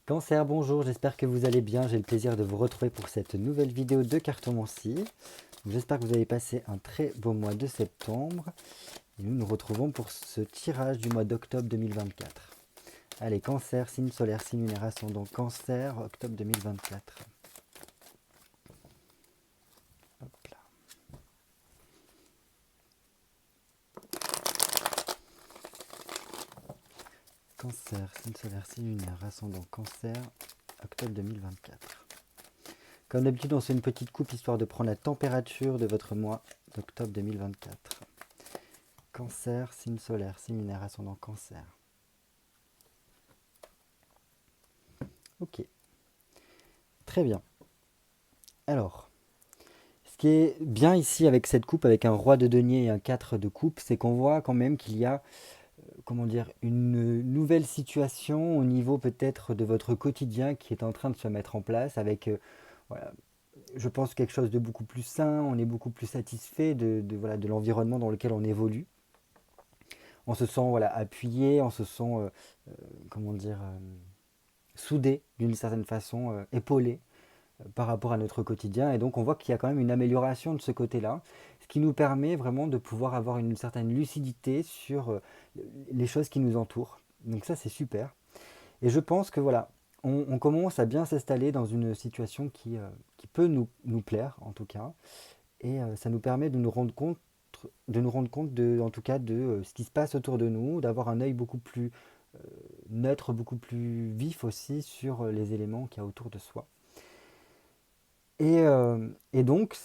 Cancer, bonjour, j'espère que vous allez bien. J'ai le plaisir de vous retrouver pour cette nouvelle vidéo de cartomancie. J'espère que vous avez passé un très beau mois de septembre. Et nous nous retrouvons pour ce tirage du mois d'octobre 2024. Allez, Cancer, signe solaire, signe lunaire, ascendant Cancer, octobre 2024. Hop là. Cancer, signe solaire, signe lunaire, ascendant Cancer, octobre 2024. Comme d'habitude, on fait une petite coupe histoire de prendre la température de votre mois d'octobre 2024. Cancer, signe solaire, signe lunaire, ascendant Cancer. Ok, très bien. Alors, ce qui est bien ici avec cette coupe, avec un roi de denier et un 4 de coupe, c'est qu'on voit quand même qu'il y a, comment dire, une nouvelle situation au niveau peut-être de votre quotidien qui est en train de se mettre en place avec, voilà, je pense quelque chose de beaucoup plus sain, on est beaucoup plus satisfait voilà, de l'environnement dans lequel on évolue. On se sent voilà, appuyé, on se sent, comment dire, soudé d'une certaine façon, épaulé par rapport à notre quotidien. Et donc on voit qu'il y a quand même une amélioration de ce côté-là, ce qui nous permet vraiment de pouvoir avoir une certaine lucidité sur les choses qui nous entourent. Donc ça c'est super. Et je pense que voilà, on commence à bien s'installer dans une situation qui peut nous plaire en tout cas. Et ça nous permet de nous rendre compte en tout cas de ce qui se passe autour de nous, d'avoir un œil beaucoup plus neutre, beaucoup plus vif aussi sur les éléments qu'il y a autour de soi. Et donc,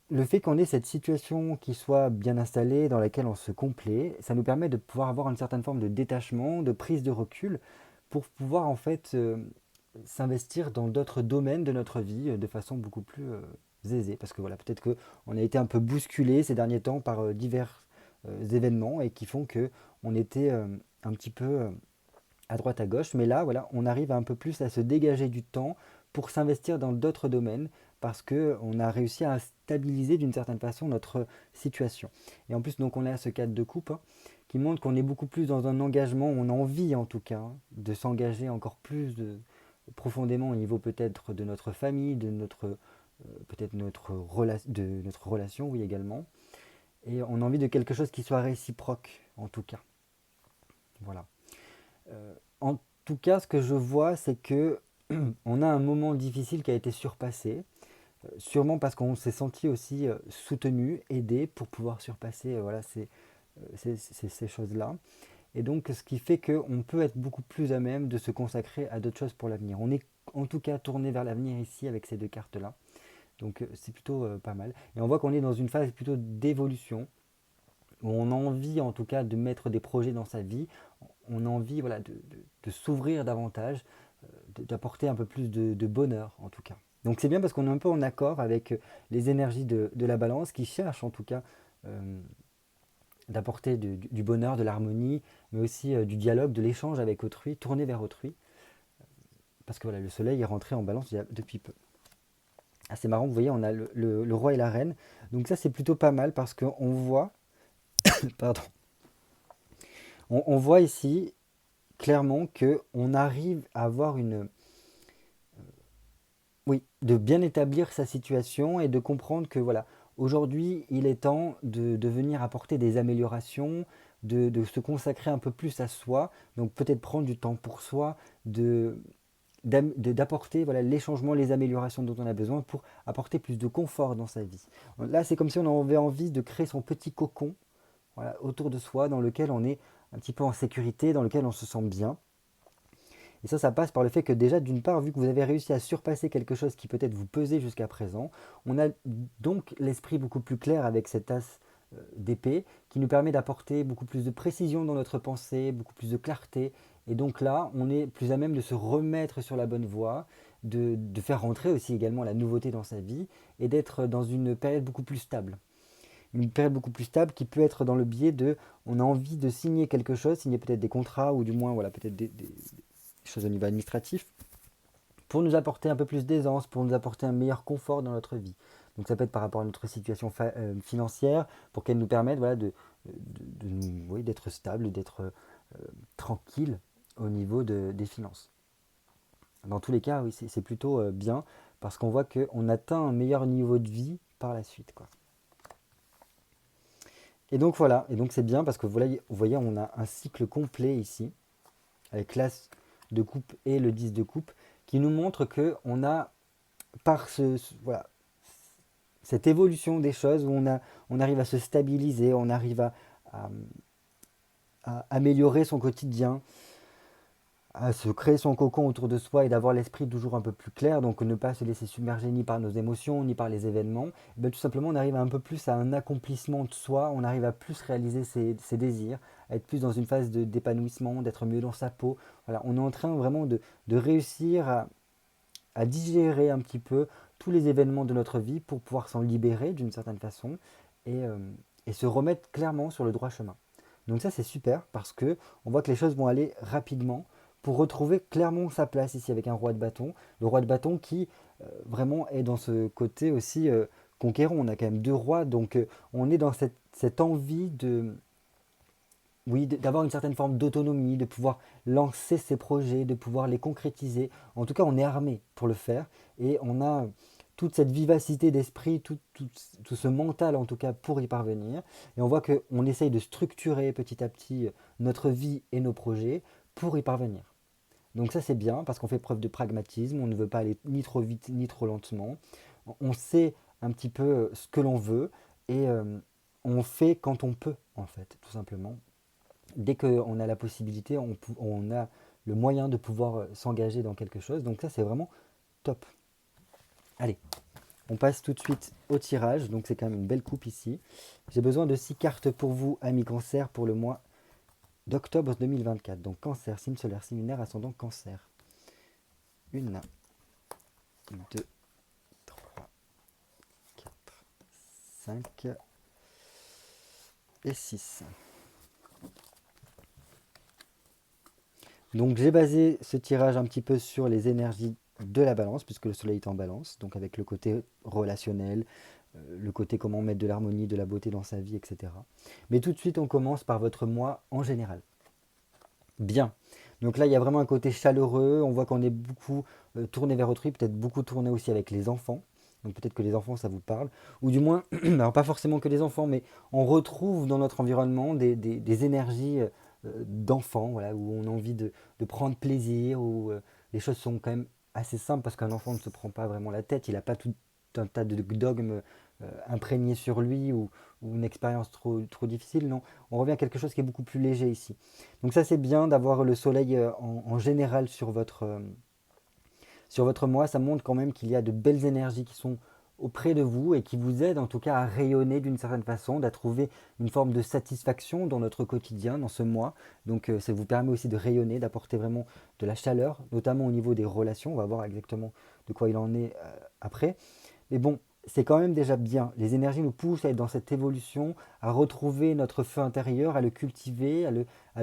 le fait qu'on ait cette situation qui soit bien installée, dans laquelle on se complaît, ça nous permet de pouvoir avoir une certaine forme de détachement, de prise de recul, pour pouvoir en fait s'investir dans d'autres domaines de notre vie de façon beaucoup plus aisée. Parce que voilà, peut-être qu'on a été un peu bousculé ces derniers temps par divers événements et qui font que on était un petit peu à droite à gauche, mais là, voilà, on arrive un peu plus à se dégager du temps pour s'investir dans d'autres domaines parce qu'on a réussi à stabiliser d'une certaine façon notre situation. Et en plus, donc, on a ce cadre de coupe qui montre qu'on est beaucoup plus dans un engagement, on a envie en tout cas de s'engager encore plus profondément au niveau peut-être de notre famille, de notre peut-être de notre relation, oui également. Et on a envie de quelque chose qui soit réciproque en tout cas. Voilà. En tout cas, ce que je vois, c'est que on a un moment difficile qui a été surpassé, sûrement parce qu'on s'est senti aussi soutenu, aidé pour pouvoir surpasser voilà, ces choses-là. Et donc, ce qui fait qu'on peut être beaucoup plus à même de se consacrer à d'autres choses pour l'avenir. On est en tout cas tourné vers l'avenir ici avec ces deux cartes-là. Donc, c'est plutôt pas mal. Et on voit qu'on est dans une phase plutôt d'évolution, où on a envie en tout cas de mettre des projets dans sa vie, on a envie voilà, de s'ouvrir davantage, d'apporter un peu plus de bonheur en tout cas. Donc c'est bien parce qu'on est un peu en accord avec les énergies de la balance qui cherchent en tout cas euh, d'apporter du bonheur, de l'harmonie, mais aussi du dialogue, de l'échange avec autrui, tourner vers autrui. Parce que voilà, le soleil est rentré en balance depuis peu. Ah, c'est marrant, vous voyez, on a le roi et la reine. Donc ça c'est plutôt pas mal parce qu'on voit, pardon, on voit ici clairement qu'on arrive à avoir oui, de bien établir sa situation et de comprendre que voilà, aujourd'hui, il est temps de venir apporter des améliorations, de se consacrer un peu plus à soi, donc peut-être prendre du temps pour soi, d'apporter voilà, les changements, les améliorations dont on a besoin pour apporter plus de confort dans sa vie. Là, c'est comme si on avait envie de créer son petit cocon voilà, autour de soi, dans lequel on est un petit peu en sécurité, dans lequel on se sent bien. Et ça passe par le fait que déjà, d'une part, vu que vous avez réussi à surpasser quelque chose qui peut-être vous pesait jusqu'à présent, on a donc l'esprit beaucoup plus clair avec cet as d'épée qui nous permet d'apporter beaucoup plus de précision dans notre pensée, beaucoup plus de clarté. Et donc là, on est plus à même de se remettre sur la bonne voie, de faire rentrer aussi également la nouveauté dans sa vie et d'être dans une période beaucoup plus stable. Une période beaucoup plus stable qui peut être dans le biais de, on a envie de signer quelque chose, signer peut-être des contrats ou du moins voilà, peut-être des choses au niveau administratif, pour nous apporter un peu plus d'aisance, pour nous apporter un meilleur confort dans notre vie. Donc ça peut être par rapport à notre situation financière, pour qu'elle nous permette voilà, oui, d'être stable, d'être tranquille au niveau des finances. Dans tous les cas, oui, c'est plutôt bien parce qu'on voit qu'on atteint un meilleur niveau de vie par la suite, quoi. Et donc voilà, et donc c'est bien parce que vous voyez, on a un cycle complet ici, avec l'as de coupe et le 10 de coupe, qui nous montre que on a, par voilà, cette évolution des choses, où on arrive à se stabiliser, on arrive à- à améliorer son quotidien, à se créer son cocon autour de soi et d'avoir l'esprit toujours un peu plus clair, donc ne pas se laisser submerger ni par nos émotions, ni par les événements, et bien, tout simplement on arrive un peu plus à un accomplissement de soi, on arrive à plus réaliser ses désirs, à être plus dans une phase d'épanouissement, d'être mieux dans sa peau. Voilà, on est en train vraiment de réussir à digérer un petit peu tous les événements de notre vie pour pouvoir s'en libérer d'une certaine façon et, euh, et se remettre clairement sur le droit chemin. Donc ça c'est super parce que on voit que les choses vont aller rapidement pour retrouver clairement sa place ici avec un roi de bâton. Le roi de bâton qui vraiment est dans ce côté aussi conquérant. On a quand même deux rois, donc on est dans cette envie de, oui, d'avoir une certaine forme d'autonomie, de pouvoir lancer ses projets, de pouvoir les concrétiser. En tout cas, on est armé pour le faire et on a toute cette vivacité d'esprit, tout ce mental en tout cas pour y parvenir. Et on voit qu'on essaye de structurer petit à petit notre vie et nos projets pour y parvenir. Donc ça c'est bien parce qu'on fait preuve de pragmatisme, on ne veut pas aller ni trop vite ni trop lentement. On sait un petit peu ce que l'on veut et on fait quand on peut en fait, tout simplement. Dès qu'on a la possibilité, on a le moyen de pouvoir s'engager dans quelque chose. Donc ça, c'est vraiment top. Allez, on passe tout de suite au tirage. Donc c'est quand même une belle coupe ici. J'ai besoin de 6 cartes pour vous, amis cancer, pour le mois d'octobre 2024. Donc cancer, signe solaire, signe lunaire, ascendant cancer. 1, 2, 3, 4, 5 et 6. Donc j'ai basé ce tirage un petit peu sur les énergies de la balance, puisque le soleil est en balance, donc avec le côté relationnel, le côté comment mettre de l'harmonie, de la beauté dans sa vie, etc. Mais tout de suite, on commence par votre mois en général. Bien. Donc là, il y a vraiment un côté chaleureux, on voit qu'on est beaucoup tourné vers autrui, peut-être beaucoup tourné aussi avec les enfants. Donc peut-être que les enfants, ça vous parle. Ou du moins, alors pas forcément que les enfants, mais on retrouve dans notre environnement des énergies d'enfants, voilà, où on a envie de prendre plaisir, où les choses sont quand même assez simples parce qu'un enfant ne se prend pas vraiment la tête, il n'a pas tout un tas de dogmes imprégnés sur lui ou une expérience trop difficile. Non, on revient à quelque chose qui est beaucoup plus léger ici. Donc ça c'est bien d'avoir le soleil en général sur votre mois. Ça montre quand même qu'il y a de belles énergies qui sont auprès de vous et qui vous aident en tout cas à rayonner d'une certaine façon, à trouver une forme de satisfaction dans notre quotidien, dans ce mois. Donc ça vous permet aussi de rayonner, d'apporter vraiment de la chaleur, notamment au niveau des relations. On va voir exactement de quoi il en est après. Mais bon, c'est quand même déjà bien. Les énergies nous poussent à être dans cette évolution, à retrouver notre feu intérieur, à le cultiver, à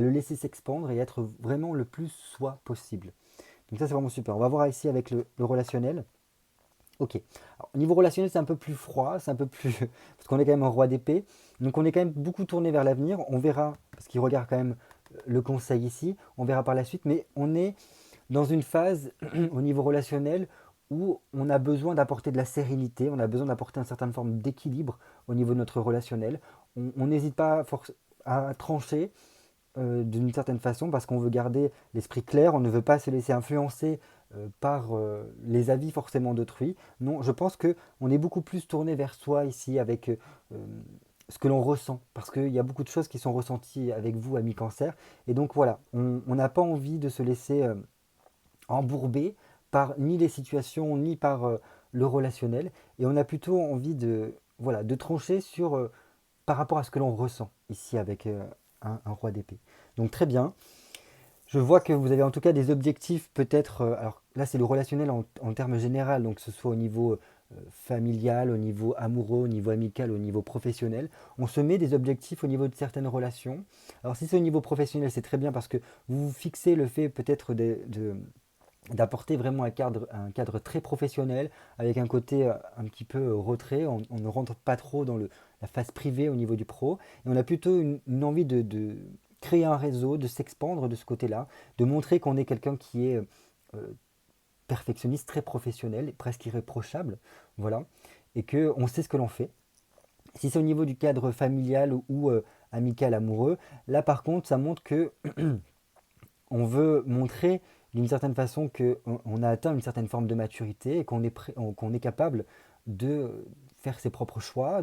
le laisser s'expandre et être vraiment le plus soi possible. Donc ça c'est vraiment super. On va voir ici avec le relationnel. Ok. Alors, au niveau relationnel, c'est un peu plus froid, c'est un peu plus. Parce qu'on est quand même un roi d'épée. Donc on est quand même beaucoup tourné vers l'avenir. On verra, parce qu'il regarde quand même le conseil ici, on verra par la suite, mais on est dans une phase au niveau relationnel où on a besoin d'apporter de la sérénité, on a besoin d'apporter une certaine forme d'équilibre au niveau de notre relationnel. On n'hésite pas à trancher d'une certaine façon parce qu'on veut garder l'esprit clair, on ne veut pas se laisser influencer par les avis forcément d'autrui. Non, je pense que on est beaucoup plus tourné vers soi ici avec ce que l'on ressent parce qu'il y a beaucoup de choses qui sont ressenties avec vous, amis cancer. Et donc voilà, on n'a pas envie de se laisser embourbé par ni les situations ni par le relationnel et on a plutôt envie de voilà de trancher sur par rapport à ce que l'on ressent ici avec un roi d'épée. Donc très bien. Je vois que vous avez en tout cas des objectifs peut-être. Alors là c'est le relationnel en termes général, donc que ce soit au niveau familial, au niveau amoureux, au niveau amical, au niveau professionnel. On se met des objectifs au niveau de certaines relations. Alors si c'est au niveau professionnel, c'est très bien parce que vous vous fixez le fait peut-être d'apporter vraiment un cadre très professionnel, avec un côté un petit peu retrait. On ne rentre pas trop dans la phase privée au niveau du pro. Et on a plutôt une envie de créer un réseau, de s'expandre de ce côté-là, de montrer qu'on est quelqu'un qui est perfectionniste, très professionnel, presque irréprochable, voilà, et que on sait ce que l'on fait. Si c'est au niveau du cadre familial ou amical, amoureux, là par contre, ça montre que on veut montrer d'une certaine façon qu'on a atteint une certaine forme de maturité et qu'on est capable de faire ses propres choix,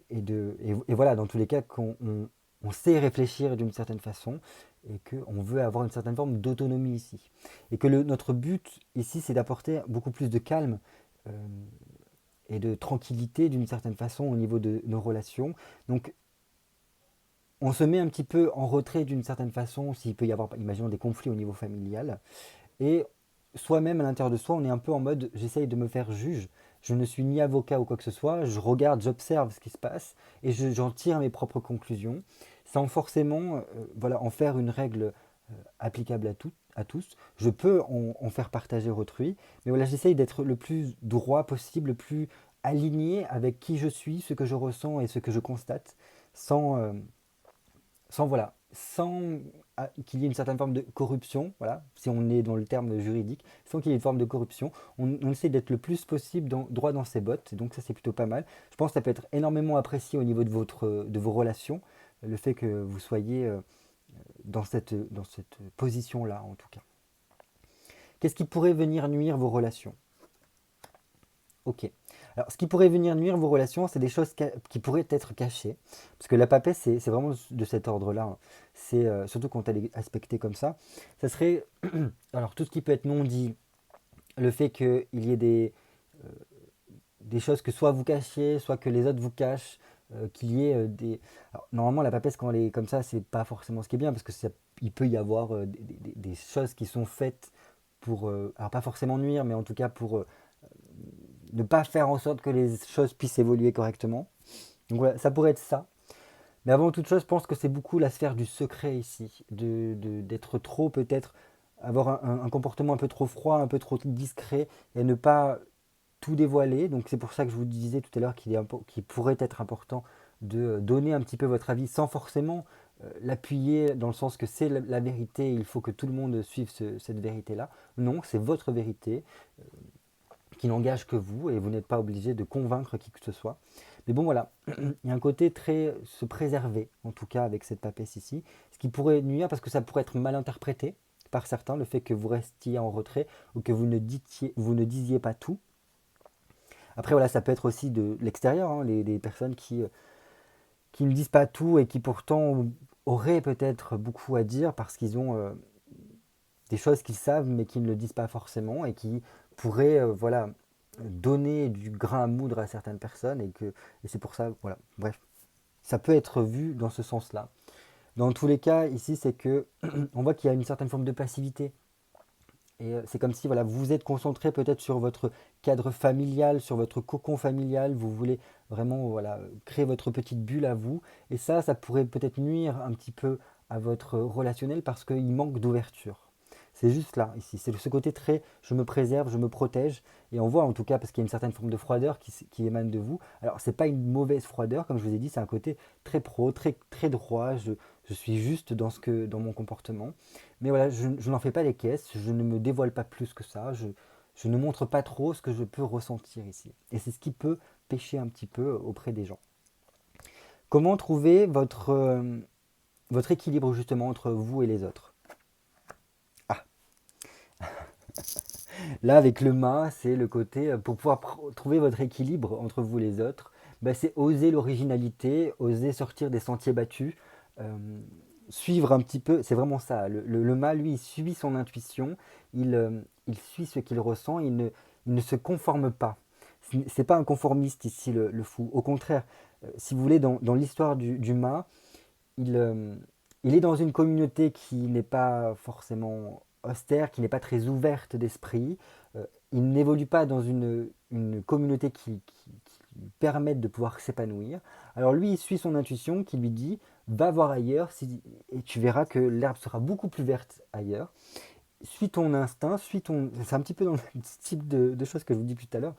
et voilà, dans tous les cas, on sait réfléchir d'une certaine façon et qu'on veut avoir une certaine forme d'autonomie ici. Et que notre but ici, c'est d'apporter beaucoup plus de calme euh, et de tranquillité d'une certaine façon au niveau de nos relations. Donc, on se met un petit peu en retrait d'une certaine façon, s'il peut y avoir, imaginons, des conflits au niveau familial. Et soi-même, à l'intérieur de soi, on est un peu en mode, j'essaye de me faire juge. Je ne suis ni avocat ou quoi que ce soit, je regarde, j'observe ce qui se passe et j'en tire mes propres conclusions, sans forcément voilà, en faire une règle applicable à tous. Je peux en faire partager autrui, mais voilà, j'essaye d'être le plus droit possible, le plus aligné avec qui je suis, ce que je ressens et ce que je constate, sans, voilà, sans qu'il y ait une certaine forme de corruption, voilà, si on est dans le terme juridique, sans qu'il y ait une forme de corruption, on essaie d'être le plus possible droit dans ses bottes, donc ça c'est plutôt pas mal. Je pense que ça peut être énormément apprécié au niveau de vos relations, le fait que vous soyez dans cette position-là en tout cas. Qu'est-ce qui pourrait venir nuire vos relations? Ok. Alors, ce qui pourrait venir nuire vos relations, c'est des choses qui pourraient être cachées. Parce que la papesse, c'est vraiment de cet ordre-là, hein. C'est surtout quand elle est aspectée comme ça. Ça serait alors tout ce qui peut être non dit, le fait qu'il y ait des choses que soit vous cachiez, soit que les autres vous cachent, qu'il y ait des. Alors, normalement, la papesse, quand elle est comme ça, c'est pas forcément ce qui est bien, parce que il peut y avoir des choses qui sont faites pour, alors pas forcément nuire, mais en tout cas pour ne pas faire en sorte que les choses puissent évoluer correctement. Donc voilà, ça pourrait être ça. Mais avant toute chose, je pense que c'est beaucoup la sphère du secret ici, d'être trop peut-être, avoir un comportement un peu trop froid, un peu trop discret, et ne pas tout dévoiler. Donc c'est pour ça que je vous disais tout à l'heure qu'il pourrait être important de donner un petit peu votre avis sans forcément l'appuyer dans le sens que c'est la vérité, il faut que tout le monde suive cette vérité-là. Non, c'est votre vérité qui n'engage que vous et vous n'êtes pas obligé de convaincre qui que ce soit. Mais bon voilà, il y a un côté très se préserver, en tout cas avec cette papesse ici, ce qui pourrait nuire parce que ça pourrait être mal interprété par certains, le fait que vous restiez en retrait ou que vous ne disiez pas tout. Après voilà, ça peut être aussi de l'extérieur, hein, les personnes qui ne disent pas tout et qui pourtant auraient peut-être beaucoup à dire parce qu'ils ont des choses qu'ils savent mais qui ne le disent pas forcément et qui pourraient voilà, donner du grain à moudre à certaines personnes et c'est pour ça, voilà, bref, ça peut être vu dans ce sens-là. Dans tous les cas, ici, c'est que on voit qu'il y a une certaine forme de passivité. Et c'est comme si voilà, vous vous êtes concentré peut-être sur votre cadre familial, sur votre cocon familial, vous voulez vraiment voilà, créer votre petite bulle à vous. Et ça pourrait peut-être nuire un petit peu à votre relationnel parce qu'il manque d'ouverture. C'est juste là, ici. C'est ce côté très je me préserve, je me protège. Et on voit en tout cas, parce qu'il y a une certaine forme de froideur qui émane de vous. Alors, c'est pas une mauvaise froideur, comme je vous ai dit, c'est un côté très pro, très, très droit. Je suis juste dans mon comportement. Mais voilà, je n'en fais pas des caisses, je ne me dévoile pas plus que ça, je ne montre pas trop ce que je peux ressentir ici. Et c'est ce qui peut pêcher un petit peu auprès des gens. Comment trouver votre équilibre justement entre vous et les autres? Ah, là avec le mât, c'est le côté, pour pouvoir trouver votre équilibre entre vous et les autres, bah, c'est oser l'originalité, oser sortir des sentiers battus, euh, suivre un petit peu, c'est vraiment ça. Le mât, lui, il suit son intuition, il suit ce qu'il ressent, il ne se conforme pas. C'est pas un conformiste ici, le fou. Au contraire, si vous voulez, dans l'histoire du mât, il, euh, il est dans une communauté qui n'est pas forcément austère, qui n'est pas très ouverte d'esprit. Il n'évolue pas dans une communauté qui lui permette de pouvoir s'épanouir. Alors lui, il suit son intuition qui lui dit, va voir ailleurs et tu verras que l'herbe sera beaucoup plus verte ailleurs. Suis ton instinct, C'est un petit peu dans le type de choses que je vous dis tout à l'heure.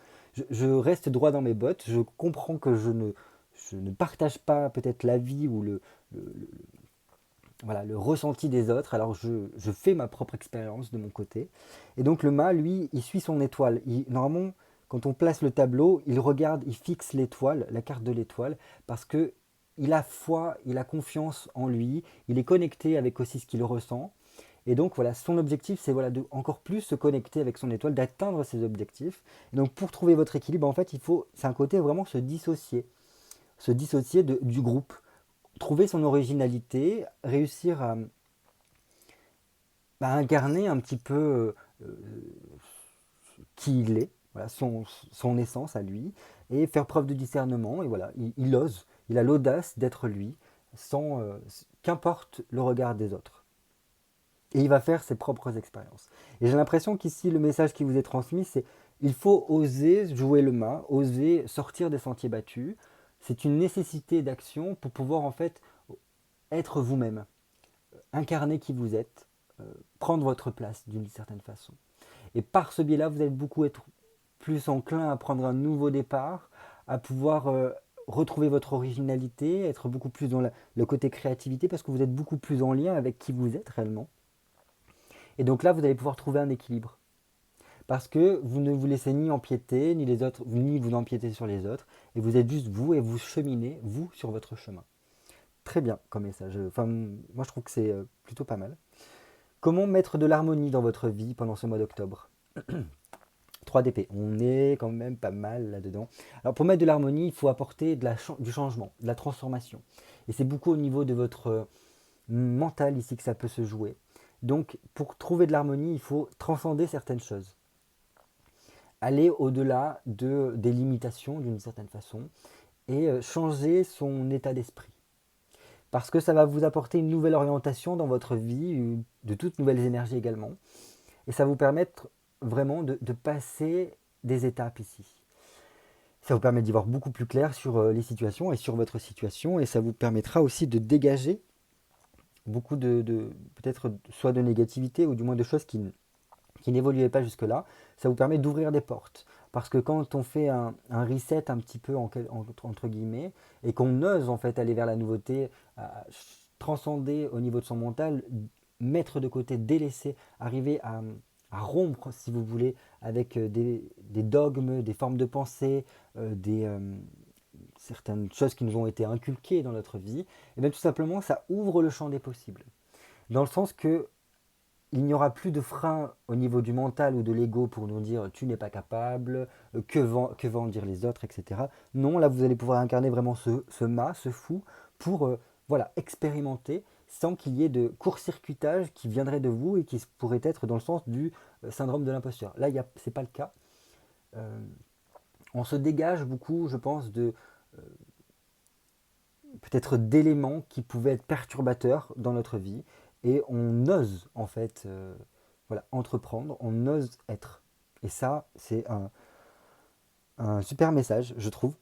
Je reste droit dans mes bottes, je comprends que je ne partage pas peut-être l'avis ou voilà, le ressenti des autres. Alors je fais ma propre expérience de mon côté. Et donc le mât, lui, il suit son étoile. Normalement, quand on place le tableau, il regarde, il fixe l'étoile, la carte de l'étoile, parce que il a foi, il a confiance en lui, il est connecté avec aussi ce qu'il ressent. Et donc voilà, son objectif, c'est voilà, de encore plus se connecter avec son étoile, d'atteindre ses objectifs. Et donc pour trouver votre équilibre, en fait, c'est un côté vraiment se dissocier du groupe, trouver son originalité, réussir à incarner un petit peu qui il est, voilà, son essence à lui, et faire preuve de discernement. Et voilà, il ose, il a l'audace d'être lui, sans qu'importe le regard des autres. Et il va faire ses propres expériences. Et j'ai l'impression qu'ici, le message qui vous est transmis, c'est il faut oser jouer le mât, oser sortir des sentiers battus. C'est une nécessité d'action pour pouvoir en fait être vous-même, incarner qui vous êtes, prendre votre place d'une certaine façon. Et par ce biais-là, vous allez beaucoup être plus enclin à prendre un nouveau départ, à pouvoir retrouver votre originalité, être beaucoup plus dans le côté créativité, parce que vous êtes beaucoup plus en lien avec qui vous êtes réellement. Et donc là, vous allez pouvoir trouver un équilibre. Parce que vous ne vous laissez ni empiéter, ni les autres, ni vous empiéter sur les autres, et vous êtes juste vous, et vous cheminez, vous, sur votre chemin. Très bien comme message. Enfin, moi je trouve que c'est plutôt pas mal. Comment mettre de l'harmonie dans votre vie pendant ce mois d'octobre? 3DP, on est quand même pas mal là-dedans. Alors pour mettre de l'harmonie, il faut apporter du changement, de la transformation. Et c'est beaucoup au niveau de votre mental ici que ça peut se jouer. Donc pour trouver de l'harmonie, il faut transcender certaines choses. Aller au-delà des limitations d'une certaine façon et changer son état d'esprit. Parce que ça va vous apporter une nouvelle orientation dans votre vie, de toutes nouvelles énergies également. Et ça va vous permettre vraiment de passer des étapes ici. Ça vous permet d'y voir beaucoup plus clair sur les situations et sur votre situation. Et ça vous permettra aussi de dégager beaucoup peut-être soit de négativité ou du moins de choses qui n'évoluaient pas jusque-là. Ça vous permet d'ouvrir des portes. Parce que quand on fait un reset un petit peu entre guillemets, et qu'on ose en fait aller vers la nouveauté, transcender au niveau de son mental, mettre de côté, délaisser, arriver à rompre, si vous voulez, avec des dogmes, des formes de pensée, certaines choses qui nous ont été inculquées dans notre vie, et bien tout simplement, ça ouvre le champ des possibles. Dans le sens que il n'y aura plus de frein au niveau du mental ou de l'ego pour nous dire tu n'es pas capable, que vont dire les autres, etc. Non, là vous allez pouvoir incarner vraiment ce mât, ce fou, pour voilà, expérimenter sans qu'il y ait de court-circuitage qui viendrait de vous et qui pourrait être dans le sens du syndrome de l'imposteur. Là, ce n'est pas le cas. Euh, on se dégage beaucoup, je pense, de peut-être d'éléments qui pouvaient être perturbateurs dans notre vie et on ose en fait voilà, entreprendre, on ose être. Et ça, c'est un super message, je trouve.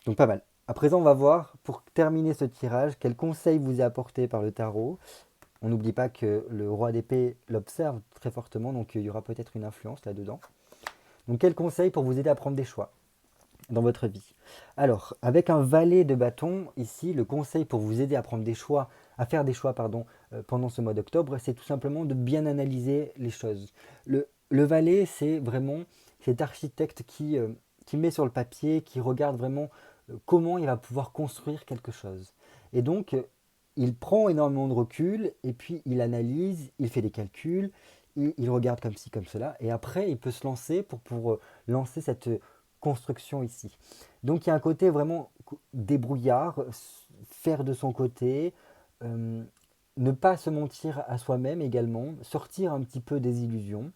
Donc pas mal. À présent, on va voir, pour terminer ce tirage, quel conseil vous est apporté par le tarot. On n'oublie pas que le roi d'épée l'observe très fortement, donc il y aura peut-être une influence là-dedans. Donc quel conseil pour vous aider à prendre des choix dans votre vie? Alors, avec un valet de bâton, ici, le conseil pour vous aider à prendre des choix, à faire des choix, pardon, pendant ce mois d'octobre, c'est tout simplement de bien analyser les choses. Le valet, c'est vraiment cet architecte qui met sur le papier, qui regarde vraiment comment il va pouvoir construire quelque chose. Et donc, il prend énormément de recul, et puis il analyse, il fait des calculs, il regarde comme ci, comme cela, et après, il peut se lancer pour lancer cette construction ici. Donc il y a un côté vraiment débrouillard, faire de son côté, euh, ne pas se mentir à soi-même également, sortir un petit peu des illusions,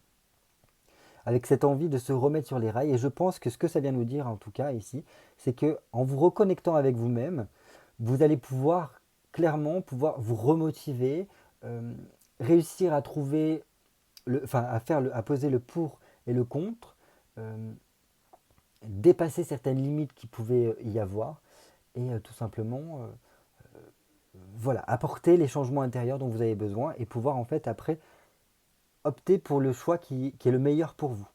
avec cette envie de se remettre sur les rails. Et je pense que ce que ça vient nous dire en tout cas ici, c'est que en vous reconnectant avec vous-même, vous allez pouvoir clairement pouvoir vous remotiver, euh, réussir à trouver, à poser le pour et le contre. Dépasser certaines limites qui pouvaient y avoir et tout simplement voilà, apporter les changements intérieurs dont vous avez besoin et pouvoir en fait après opter pour le choix qui est le meilleur pour vous.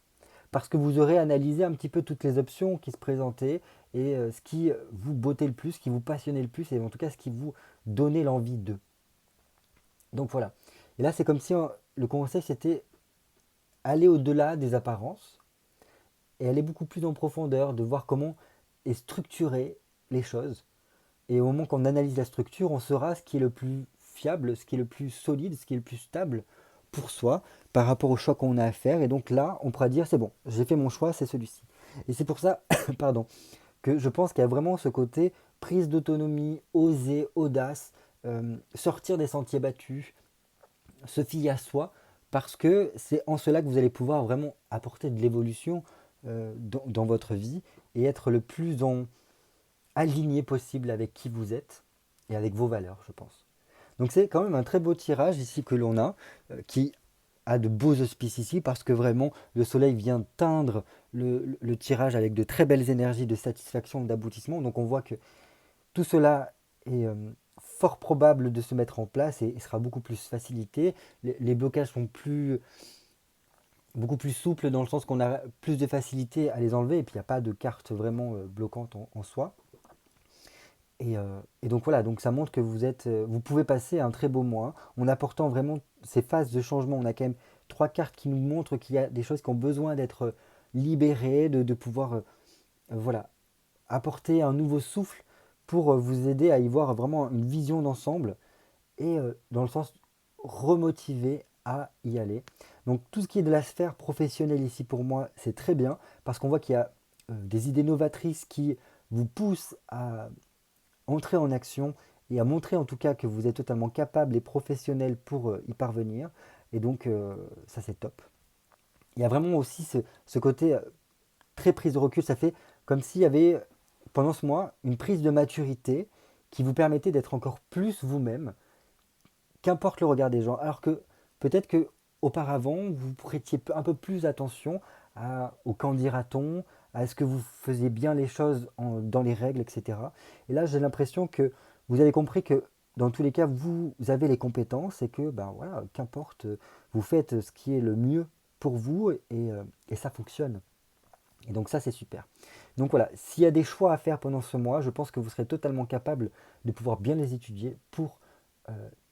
Parce que vous aurez analysé un petit peu toutes les options qui se présentaient et ce qui vous bottait le plus, ce qui vous passionnait le plus et en tout cas ce qui vous donnait l'envie d'eux. Donc voilà. Et là, c'est comme si le conseil, c'était aller au-delà des apparences et aller beaucoup plus en profondeur, de voir comment est structuré les choses. Et au moment qu'on analyse la structure, on saura ce qui est le plus fiable, ce qui est le plus solide, ce qui est le plus stable pour soi par rapport au choix qu'on a à faire. Et donc là, on pourra dire, c'est bon, j'ai fait mon choix, c'est celui-ci. Et c'est pour ça, pardon, que je pense qu'il y a vraiment ce côté prise d'autonomie, oser, audace, sortir des sentiers battus, se fier à soi, parce que c'est en cela que vous allez pouvoir vraiment apporter de l'évolution dans votre vie et être le plus aligné possible avec qui vous êtes et avec vos valeurs, je pense. Donc c'est quand même un très beau tirage ici que l'on a, qui a de beaux auspices ici, parce que vraiment le soleil vient teindre le tirage avec de très belles énergies de satisfaction, d'aboutissement. Donc on voit que tout cela est fort probable de se mettre en place et sera beaucoup plus facilité. Les blocages sont beaucoup plus souples dans le sens qu'on a plus de facilité à les enlever et puis il n'y a pas de carte vraiment bloquante en soi. Et donc voilà, donc ça montre que vous pouvez passer un très beau mois en apportant vraiment ces phases de changement. On a quand même trois cartes qui nous montrent qu'il y a des choses qui ont besoin d'être libérées, de pouvoir voilà, apporter un nouveau souffle pour vous aider à y voir vraiment une vision d'ensemble et dans le sens remotiver à y aller. Donc tout ce qui est de la sphère professionnelle ici pour moi, c'est très bien parce qu'on voit qu'il y a des idées novatrices qui vous poussent à entrer en action et à montrer en tout cas que vous êtes totalement capable et professionnel pour y parvenir. Et donc ça c'est top. Il y a vraiment aussi ce côté très prise de recul. Ça fait comme s'il y avait pendant ce mois une prise de maturité qui vous permettait d'être encore plus vous-même, qu'importe le regard des gens. Alors que peut-être que auparavant vous prêtiez un peu plus attention au qu'en dira-t-on, à est-ce que vous faisiez bien les choses dans les règles, etc. Et là, j'ai l'impression que vous avez compris que dans tous les cas, vous avez les compétences et que, ben voilà, qu'importe, vous faites ce qui est le mieux pour vous et ça fonctionne. Et donc ça, c'est super. Donc voilà, s'il y a des choix à faire pendant ce mois, je pense que vous serez totalement capable de pouvoir bien les étudier pour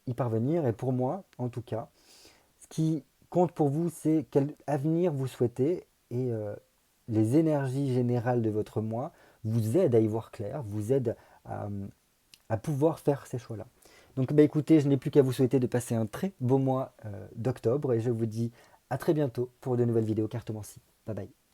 y parvenir. Et pour moi, en tout cas, ce qui compte pour vous, c'est quel avenir vous souhaitez et les énergies générales de votre mois vous aident à y voir clair, vous aident à, à pouvoir faire ces choix-là. Donc bah, écoutez, je n'ai plus qu'à vous souhaiter de passer un très beau mois d'octobre et je vous dis à très bientôt pour de nouvelles vidéos cartomancie. Bye bye.